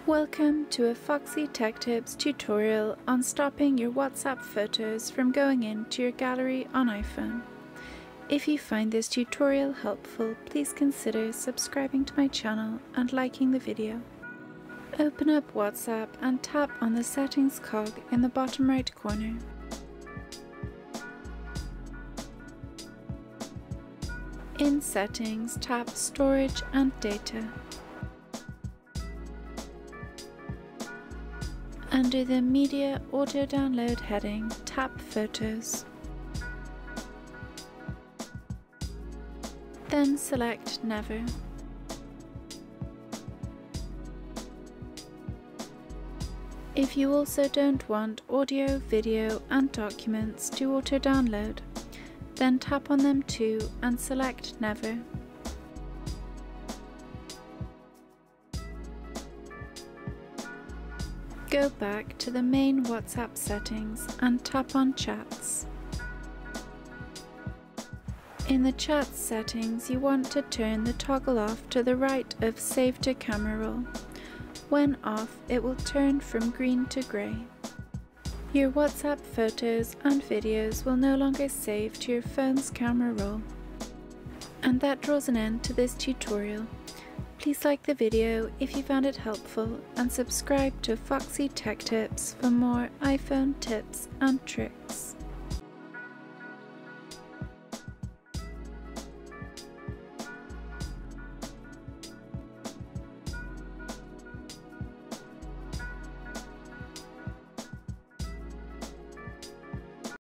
Welcome to a Foxy Tech Tips tutorial on stopping your WhatsApp photos from going into your gallery on iPhone. If you find this tutorial helpful, please consider subscribing to my channel and liking the video. Open up WhatsApp and tap on the settings cog in the bottom right corner. In Settings, tap Storage and Data. Under the Media Auto Download heading, tap Photos. Then select Never. If you also don't want audio, video and documents to auto download, then tap on them too and select Never. Go back to the main WhatsApp settings and tap on Chats. In the Chats settings, you want to turn the toggle off to the right of Save to Camera roll. When off, it will turn from green to grey. Your WhatsApp photos and videos will no longer save to your phone's camera roll. And that draws an end to this tutorial. Please like the video if you found it helpful and subscribe to Foxy Tech Tips for more iPhone tips and tricks.